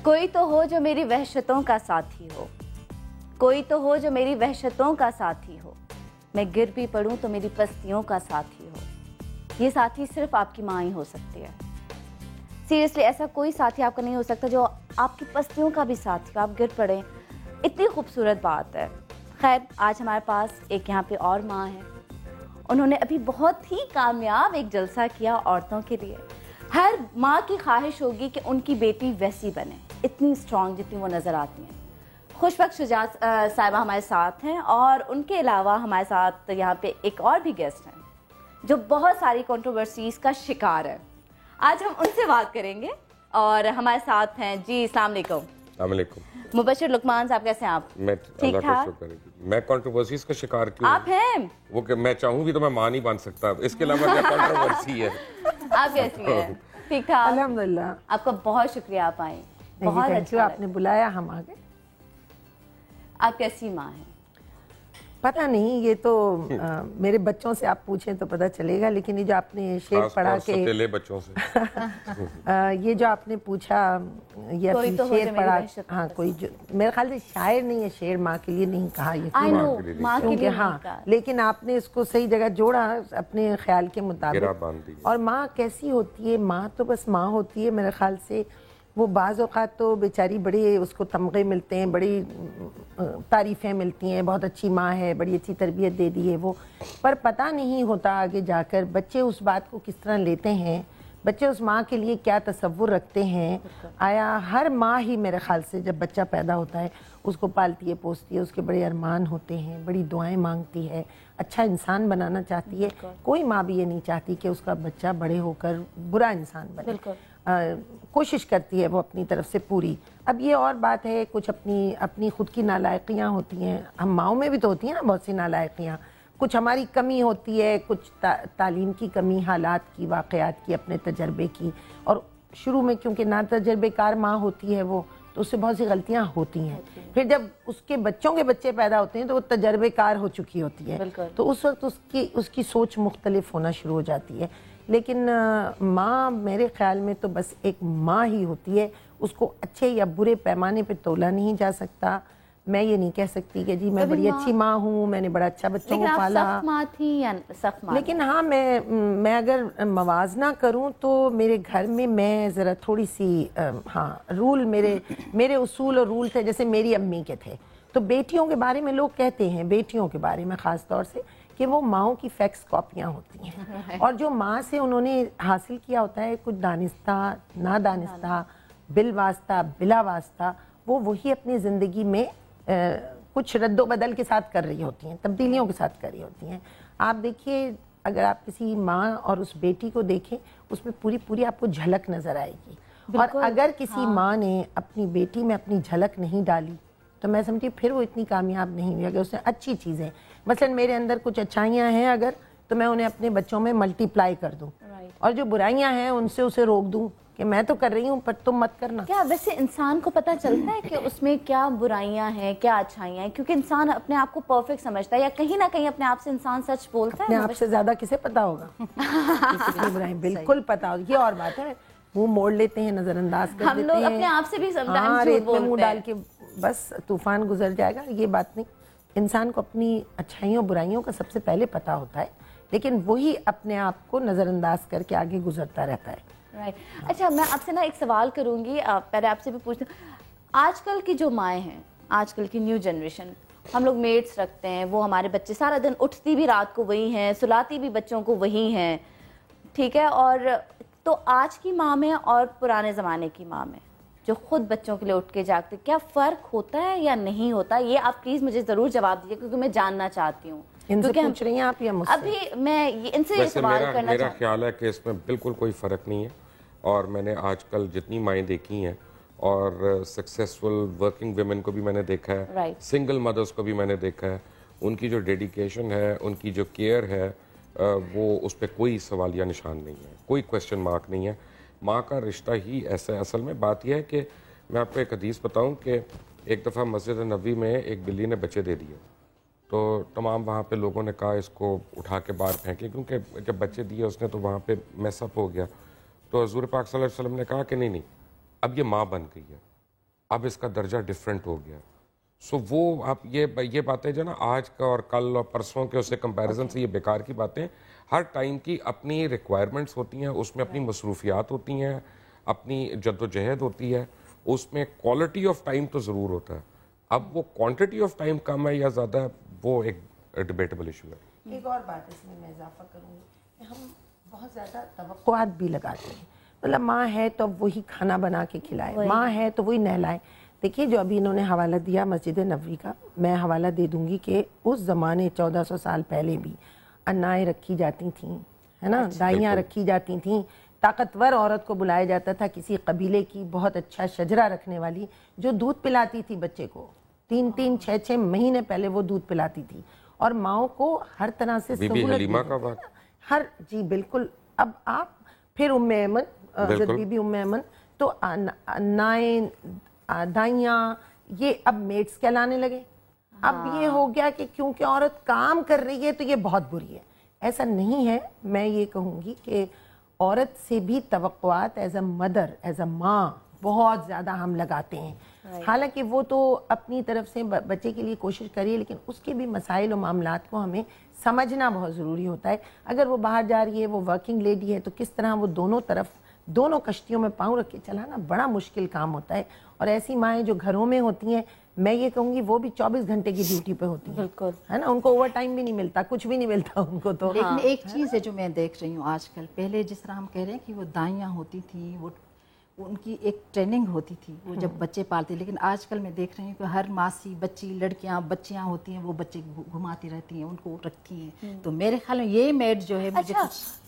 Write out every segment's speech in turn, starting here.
کوئی تو ہو جو میری وحشتوں کا ساتھی ہو، کوئی تو ہو جو میری وحشتوں کا ساتھی ہو، میں گر بھی پڑوں تو میری پستیوں کا ساتھی ہو۔ یہ ساتھی صرف آپ کی ماں ہی ہو سکتی ہے۔ سیریسلی ایسا کوئی ساتھی آپ کا نہیں ہو سکتا جو آپ کی پستیوں کا بھی ساتھی ہو، آپ گر پڑیں۔ اتنی خوبصورت بات ہے۔ خیر، آج ہمارے پاس ایک یہاں پہ اور ماں ہے، انہوں نے ابھی بہت ہی کامیاب ایک جلسہ کیا عورتوں کے لیے۔ ہر ماں کی خواہش ہوگی کہ ان کی بیٹی ویسی بنے، اتنی اسٹرانگ جتنی وہ نظر آتی ہیں۔ خوش وقت شجاعت صاحبہ ہمارے ساتھ ہیں، اور ان کے علاوہ ہمارے ساتھ یہاں پہ ایک اور بھی گیسٹ ہیں جو بہت ساری کنٹروورسیز کا شکار ہے۔ آج ہم ان سے بات کریں گے، اور ہمارے ساتھ ہیں جی السلام علیکم۔ السلام علیکم۔ مبشر لقمان صاحب، کیسے ہیں آپ؟ میں ٹھیک ٹھاک؟ میں کنٹروورسیز کا شکار کیوں؟ آپ ہیں وہ کہ میں چاہوں بھی تو میں ماں نہیں بن سکتا، اس کے علاوہ کیا کنٹروورسی ہے؟ آپ کیسی ہیں؟ ٹھیک ٹھاک الحمدللہ۔ آپ کا بہت شکریہ، آپ آئیں، بہت اچھا آپ نے بلایا، ہم آ گئے۔ آپ کیسی ماں ہیں؟ پتہ نہیں، یہ تو میرے بچوں سے آپ پوچھیں تو پتہ چلے گا، لیکن یہ جو آپ نے شعر پڑھا کہ ستیلے بچوں سے یہ جو آپ نے پوچھا، یہ اپنی شعر پڑھا، ہاں کوئی جو میرے خیال سے شاعر نہیں ہے، شعر ماں کے لیے نہیں کہا یہ، ماں کے لیے ہاں، لیکن آپ نے اس کو صحیح جگہ جوڑا اپنے خیال کے مطابق۔ اور ماں کیسی ہوتی ہے؟ ماں تو بس ماں ہوتی ہے میرے خیال سے۔ وہ بعض اوقات تو بیچاری بڑے اس کو تمغے ملتے ہیں، بڑی تعریفیں ملتی ہیں، بہت اچھی ماں ہے، بڑی اچھی تربیت دے دی ہے وہ، پر پتہ نہیں ہوتا آگے جا کر بچے اس بات کو کس طرح لیتے ہیں، بچے اس ماں کے لیے کیا تصور رکھتے ہیں۔ آیا ہر ماں ہی میرے خیال سے جب بچہ پیدا ہوتا ہے اس کو پالتی ہے، پوستی ہے، اس کے بڑے ارمان ہوتے ہیں، بڑی دعائیں مانگتی ہے، اچھا انسان بنانا چاہتی ہے۔ کوئی ماں بھی یہ نہیں چاہتی کہ اس کا بچہ بڑے ہو کر برا انسان بنے، کوشش کرتی ہے وہ اپنی طرف سے پوری۔ اب یہ اور بات ہے، کچھ اپنی خود کی نالائقیاں ہوتی ہیں، ہم ماؤں میں بھی تو ہوتی ہیں نا بہت سی نالائقیاں، کچھ ہماری کمی ہوتی ہے، کچھ تعلیم کی کمی، حالات کی، واقعات کی، اپنے تجربے کی، اور شروع میں کیونکہ نا تجربے کار ماں ہوتی ہے وہ، تو اس سے بہت سی غلطیاں ہوتی ہیں۔ پھر جب اس کے بچوں کے بچے پیدا ہوتے ہیں تو وہ تجربے کار ہو چکی ہوتی ہے، تو اس وقت اس کی سوچ مختلف ہونا شروع ہو جاتی ہے۔ لیکن ماں میرے خیال میں تو بس ایک ماں ہی ہوتی ہے، اس کو اچھے یا برے پیمانے پہ تولا نہیں جا سکتا۔ میں یہ نہیں کہہ سکتی کہ جی میں بڑی اچھی ماں ہوں، میں نے بڑا اچھا بچوں کو پالا، لیکن آپ سخت ماں تھی یا سخت ماں؟ لیکن ہاں میں اگر موازنہ کروں تو میرے گھر میں میں ذرا تھوڑی سی ہاں رول میرے اصول اور رول تھے جیسے میری امی کے تھے۔ تو بیٹیوں کے بارے میں لوگ کہتے ہیں، بیٹیوں کے بارے میں خاص طور سے، کہ وہ ماؤں کی فیکس کاپیاں ہوتی ہیں، اور جو ماں سے انہوں نے حاصل کیا ہوتا ہے کچھ دانستہ نادانستہ، بالواسطہ بلا واسطہ، وہ وہی اپنی زندگی میں کچھ رد و بدل کے ساتھ کر رہی ہوتی ہیں، تبدیلیوں کے ساتھ کر رہی ہوتی ہیں۔ آپ دیکھیے، اگر آپ کسی ماں اور اس بیٹی کو دیکھیں، اس میں پوری آپ کو جھلک نظر آئے گی، اور اگر کسی ماں نے اپنی بیٹی میں اپنی جھلک نہیں ڈالی تو میں سمجھتی پھر وہ اتنی کامیاب نہیں ہوئی۔ اگر اس نے اچھی چیزیں، مثلا میرے اندر کچھ اچھائیاں ہیں اگر، تو میں انہیں اپنے بچوں میں ملٹی پلائی کر دوں، اور جو برائیاں ہیں ان سے اسے روک دوں کہ میں تو کر رہی ہوں پر تم مت کرنا۔ کیا ویسے انسان کو پتہ چلتا ہے کہ اس میں کیا برائیاں ہیں، کیا اچھائیاں ہیں؟ کیونکہ انسان اپنے آپ کو پرفیکٹ سمجھتا ہے، یا کہیں نہ کہیں اپنے آپ سے انسان سچ بولتا ہے؟ اپنے آپ سے زیادہ کسے پتا ہوگا؟ کتنی برائیاں بالکل پتا ہوگی، یہ اور بات ہے، منہ موڑ لیتے ہیں، نظر انداز کر دیتے ہیں، ہم لوگ اپنے آپ سے بھی ہاں ریت میں منہ ڈال کے بس طوفان گزر جائے گا، یہ بات نہیں۔ انسان کو اپنی اچھائیوں برائیوں کا سب سے پہلے پتا ہوتا ہے، لیکن وہی اپنے آپ کو نظر انداز کر کے آگے گزرتا رہتا ہے۔ اچھا، میں آپ سے نا ایک سوال کروں گی، پہلے آپ سے بھی پوچھتے ہیں، آج کل کی جو مائیں ہیں، آج کل کی نیو جنریشن، ہم لوگ میڈس رکھتے ہیں، وہ ہمارے بچے سارا دن اٹھتی بھی رات کو وہی ہیں، سلاتی بھی بچوں کو وہی ہیں، ٹھیک ہے؟ اور تو آج کی ماں میں اور پرانے زمانے کی ماں میں جو خود بچوں کے لیے اٹھ کے جاگتے، کیا فرق ہوتا ہے یا نہیں ہوتا؟ یہ آپ پلیز مجھے ضرور جواب دیجیے، کیونکہ میں جاننا چاہتی ہوں۔ ان سے پوچھ رہی ہیں آپ یا مجھ سے؟ ابھی میں ان سے یہ سوال کرنا چاہتی ہوں۔ میرا خیال ہے کہ اس میں بالکل کوئی فرق نہیں ہے، اور میں نے آج کل جتنی مائیں دیکھی ہیں، اور سکسیسفل ورکنگ ویمن کو بھی میں نے دیکھا ہے، سنگل مدرز کو بھی میں نے دیکھا ہے، ان کی جو ڈیڈیکیشن ہے، ان کی جو کیئر ہے، وہ اس پہ کوئی سوالیہ نشان نہیں ہے، کوئی کویسچن مارک نہیں ہے۔ ماں کا رشتہ ہی ایسا ہے۔ اصل میں بات یہ ہے کہ میں آپ کو ایک حدیث بتاؤں کہ ایک دفعہ مسجد نبوی میں ایک بلی نے بچے دے دیے، تو تمام وہاں پہ لوگوں نے کہا اس کو اٹھا کے باہر پھینکے، کیونکہ جب بچے دیے اس نے تو وہاں پہ میس اپ ہو گیا۔ تو حضور پاک صلی اللہ علیہ وسلم نے کہا کہ نہیں، اب یہ ماں بن گئی ہے، اب اس کا درجہ ڈفرینٹ ہو گیا. سو وہ آپ یہ باتیں جو نا آج کا اور کل اور پرسوں کے اسے کمپیریزن سے یہ بیکار کی باتیں. ہر ٹائم کی اپنی ریکوائرمنٹس ہوتی ہیں, اس میں اپنی مصروفیات ہوتی ہیں, اپنی جد و جہد ہوتی ہے, اس میں کوالٹی آف ٹائم تو ضرور ہوتا ہے. اب وہ کوانٹٹی آف ٹائم کم ہے یا زیادہ ہے, وہ ایک ڈیبیٹیبل ایشو ہے. ایک اور بات اس میں اضافہ کروں گی کہ ہم بہت زیادہ توقعات بھی لگاتے ہیں. مطلب ماں ہے تو اب وہی کھانا بنا کے کھلائے, ماں ہے تو وہی نہلائے. دیکھیے جو ابھی انہوں نے حوالہ دیا مسجد نبوی کا, میں حوالہ دے دوں گی کہ اس زمانے 1400 سال پہلے بھی انائیں رکھی جاتی تھیں, ہے نا, دائیاں رکھی جاتی تھیں. طاقتور عورت کو بلایا جاتا تھا, کسی قبیلے کی بہت اچھا شجرہ رکھنے والی, جو دودھ پلاتی تھی بچے کو 3-3 6-6 مہینے پہلے وہ دودھ پلاتی تھی. اور ماؤں کو ہر طرح سے بی بی حلیمہ کا بات ہر جی بالکل. اب آپ پھر ام ایمن, حضرت بی بی ام ایمن, تو انائیں دائیاں یہ اب میٹس کہلانے لگے. اب یہ ہو گیا کہ کیونکہ عورت کام کر رہی ہے تو یہ بہت بری ہے. ایسا نہیں ہے. میں یہ کہوں گی کہ عورت سے بھی توقعات as a mother, as a ماں بہت زیادہ ہم لگاتے ہیں. حالانکہ وہ تو اپنی طرف سے بچے کے لیے کوشش کریے, لیکن اس کے بھی مسائل و معاملات کو ہمیں سمجھنا بہت ضروری ہوتا ہے. اگر وہ باہر جا رہی ہے, وہ ورکنگ لیڈی ہے, تو کس طرح وہ دونوں کشتیوں میں پاؤں رکھ کے چلانا بڑا مشکل کام ہوتا ہے. اور ایسی مائیں جو گھروں میں ہوتی ہیں, میں یہ کہوں گی وہ بھی 24 گھنٹے کی ڈیوٹی پہ ہوتی ہیں, بالکل, ہے نا. ان کو اوور ٹائم بھی نہیں ملتا, کچھ بھی نہیں ملتا ان کو. تو لیکن ایک چیز ہے جو میں دیکھ رہی ہوں آج کل, پہلے جس طرح ہم کہہ رہے ہیں کہ وہ دائیاں ہوتی تھیں, وہ ان کی ایک ٹریننگ ہوتی تھی, وہ جب بچے پالتے. لیکن آج کل میں دیکھ رہی ہوں کہ ہر ماسی بچی بچیاں ہوتی ہیں, وہ بچے گھماتی رہتی ہیں, ان کو رکھتی ہیں. تو میرے خیال میں یہ میڈ جو ہے مجھے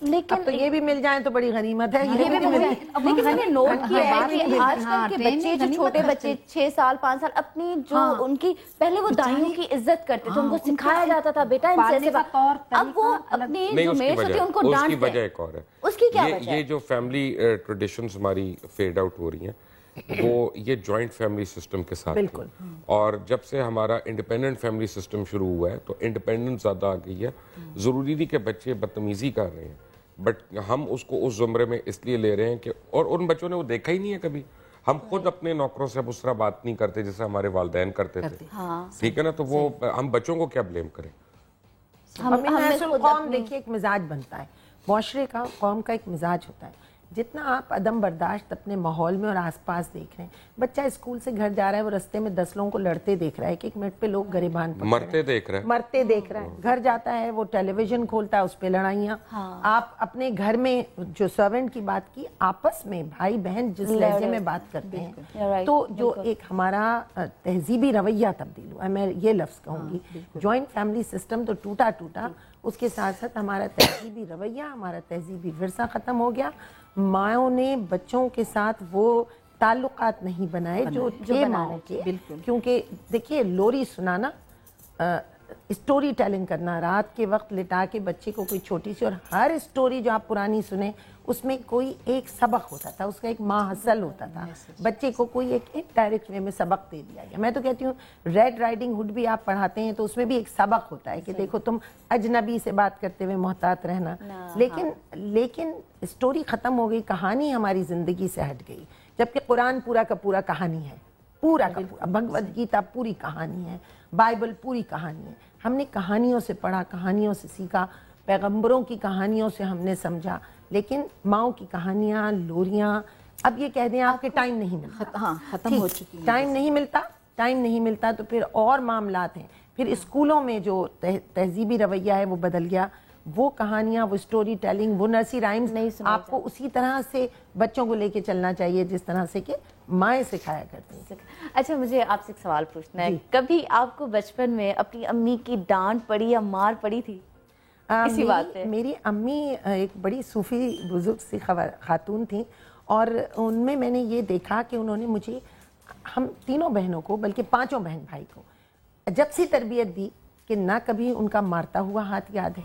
لیکن تو یہ بھی مل جائیں تو بڑی غنیمت ہے. لیکن میں نے نوٹ کیا ہے کہ آج کل کے بچے, جو چھوٹے بچے 6 سال 5 سال, اپنی جو ان کی پہلے وہ دائیوں کی عزت کرتے تھے, ان کو سکھایا جاتا تھا بیٹا ان سے ایسے, اب وہ اپنی جو میٹس ہوتی ہیں ان کو ڈانٹتے ہیں. اس کی وجہ ایک اور ہے. اس کی کیا وجہ ہے؟ یہ جو فیملی ٹریڈیشنز ہماری فیڈ آؤٹ ہو رہی ہیں, وہ یہ جوائنٹ فیملی سسٹم کے ساتھ بالکل. اور جب سے ہمارا انڈیپینڈنٹ فیملی سسٹم شروع ہوا ہے تو انڈیپینڈنس زیادہ آ گئی ہے. ضروری نہیں کہ بچے بدتمیزی کر رہے ہیں, بٹ ہم اس کو اس زمرے میں اس لیے لے رہے ہیں کہ, اور ان بچوں نے وہ دیکھا ہی نہیں ہے کبھی. ہم خود اپنے نوکروں سے اس طرح بات نہیں کرتے جیسے ہمارے والدین کرتے تھے, ٹھیک ہے نا. تو وہ ہم بچوں کو کیا بلیم کریں. قوم دیکھیے ایک مزاج بنتا ہے معاشرے کا, قوم کا ایک مزاج ہوتا ہے. جتنا آپ عدم برداشت اپنے ماحول میں اور آس پاس دیکھ رہے ہیں, بچہ اسکول سے گھر جا رہا ہے, وہ رستے میں 10 لوگوں کو لڑتے دیکھ رہا ہے, کہ 1 منٹ پہ لوگ گریبان مرتے دیکھ رہا ہے, گھر جاتا ہے, وہ ٹیلی ویژن کھولتا ہے, اس پہ لڑائیاں. آپ اپنے گھر میں جو سرونٹ کی بات کی, آپس میں بھائی بہن جس لہجے میں بات کرتے ہیں, تو جو ایک ہمارا تہذیبی رویہ تبدیل ہوا ہے. میں یہ لفظ کہوں گی, جوائنٹ فیملی سسٹم تو ٹوٹا, اس کے ساتھ ساتھ ہمارا تہذیبی رویہ, ہمارا تہذیبی ورثہ ختم ہو گیا. ماؤں نے بچوں کے ساتھ وہ تعلقات نہیں بنائے جو تھے ماؤں کے. کیونکہ دیکھیے لوری سنانا, اسٹوری ٹیلنگ کرنا, رات کے وقت لٹا کے بچے کو کوئی چھوٹی سی, اور ہر اسٹوری جو آپ پرانی سنیں اس میں کوئی ایک سبق ہوتا تھا, اس کا ایک ماحصل ہوتا تھا. بچے کو کوئی ایک انڈائریکٹ وے میں سبق دے دیا گیا. میں تو کہتی ہوں ریڈ رائڈنگ ہوڈ بھی آپ پڑھاتے ہیں تو اس میں بھی ایک سبق ہوتا ہے کہ دیکھو تم اجنبی سے بات کرتے ہوئے محتاط رہنا. لیکن اسٹوری ختم ہو گئی, کہانی ہماری زندگی سے ہٹ گئی. جبکہ قرآن پورا کا پورا کہانی ہے, پورا کا پورا. بھگوت گیتا پوری کہانی ہے, بائبل پوری کہانی ہے. ہم نے کہانیوں سے پڑھا, کہانیوں سے سیکھا, پیغمبروں کی کہانیوں سے ہم نے سمجھا. لیکن ماؤں کی کہانیاں, لوریاں, اب یہ کہہ دیں آپ کے ٹائم نہیں ملتا, ختم ہو چکی ہیں. ٹائم نہیں ملتا تو پھر اور معاملات ہیں. پھر اسکولوں میں جو تہذیبی رویہ ہے وہ بدل گیا. وہ کہانیاں, وہ اسٹوری ٹیلنگ, وہ نرسری رائمز نہیں, آپ کو اسی طرح سے بچوں کو لے کے چلنا چاہیے جس طرح سے کہ مائیں سکھایا کرتی ہیں. اچھا, مجھے آپ سے ایک سوال پوچھنا ہے, کبھی آپ کو بچپن میں اپنی امی کی ڈانٹ پڑی یا مار پڑی تھی؟ میری امی ایک بڑی صوفی بزرگ سی خاتون تھیں, اور ان میں نے یہ دیکھا کہ انہوں نے مجھے, ہم تینوں بہنوں کو, بلکہ 5 بہن بھائی کو جب سی تربیت دی کہ نہ کبھی ان کا مارتا ہوا ہاتھ یاد ہے,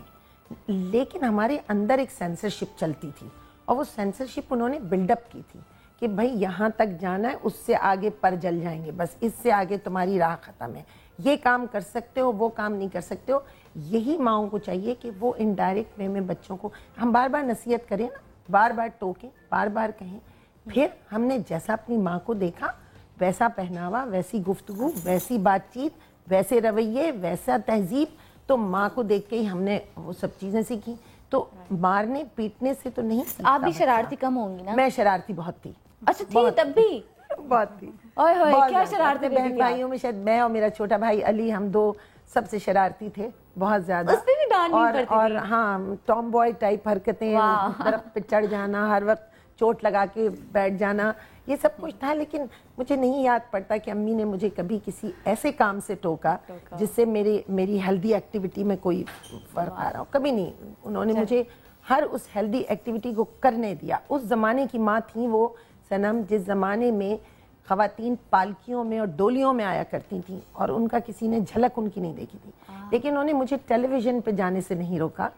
لیکن ہمارے اندر ایک سینسرشپ چلتی تھی, اور وہ سینسرشپ انہوں نے بلڈ اپ کی تھی کہ بھائی یہاں تک جانا ہے, اس سے آگے پر جل جائیں گے, بس اس سے آگے تمہاری راہ ختم ہے, یہ کام کر سکتے ہو, وہ کام نہیں کر سکتے ہو. یہی ماؤں کو چاہیے کہ وہ انڈائریکٹ وے میں بچوں کو ہم بار بار نصیحت کریں نا, بار بار ٹوکیں, بار بار کہیں. پھر ہم نے جیسا اپنی ماں کو دیکھا ویسا پہناوا، ویسی گفتگو، ویسی بات چیت، ویسے رویے، ویسا تہذیب، تو ماں کو دیکھ کے ہی ہم نے وہ سب چیزیں سیکھی. تو مارنے پیٹنے سے تو نہیں سیکھتا. آپ بھی شرارتی کم ہوں گی نا؟ میں شرارتی بہت تھی. اچھا تھی تب بھی؟ بہت تھی. اوئے ہوئے کیا شرارتی بہن بھائیوں میں شاید میں اور میرا چھوٹا بھائی علی، ہم دو سب سے شرارتی تھے بہت زیادہ. اس پہ بھی ڈانٹ نہیں پڑتی تھی؟ اور ہاں ٹام بوائے ٹائپ حرکتیں، درخت پہ چڑھ جانا، ہر وقت چوٹ لگا کے بیٹھ جانا، یہ سب کچھ تھا. لیکن مجھے نہیں یاد پڑتا کہ امی نے مجھے کبھی کسی ایسے کام سے ٹوکا جس سے میری ہیلدی ایکٹیویٹی میں کوئی فرق آ رہا ہو. کبھی نہیں. انہوں نے مجھے ہر اس ہیلدی ایکٹیویٹی کو کرنے دیا. اس زمانے کی ماں تھیں وہ صنم، جس زمانے میں خواتین پالکیوں میں اور ڈولیوں میں آیا کرتی تھیں اور ان کا کسی نے جھلک ان کی نہیں دیکھی تھی. لیکن انہوں نے مجھے ٹیلی ویژن پہ جانے سے نہیں روکا،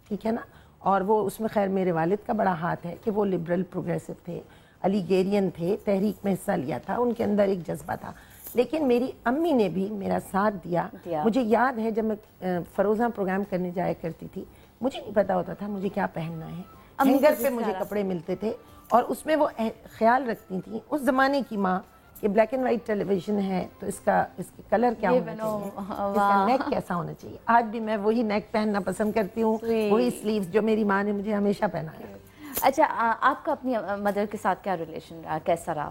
ٹھیک ہے نا. اور وہ اس میں خیر میرے والد کا بڑا ہاتھ ہے کہ وہ لبرل پروگریسو تھے، علی گیرین تھے، تحریک میں حصہ لیا تھا، ان کے اندر ایک جذبہ تھا. لیکن میری امی نے بھی میرا ساتھ دیا. مجھے یاد ہے جب میں فروزہ پروگرام کرنے جایا کرتی تھی، مجھے نہیں پتا ہوتا تھا مجھے کیا پہننا ہے. ہینگر پہ مجھے کپڑے ملتے تھے اور اس میں وہ خیال رکھتی تھیں. اس زمانے کی ماں، یہ black and white television ہے تو اس کے کلر کیا ہونا چاہیے، اس کا نیک کیسا ہونا چاہیے. آج بھی میں وہی نیک پہننا پسند کرتی ہوں، وہی سلیوز جو میری ماں نے مجھے ہمیشہ پہنایا. اچھا آپ کا اپنی مدر کے ساتھ کیا ریلیشن رہا، کیسا رہا؟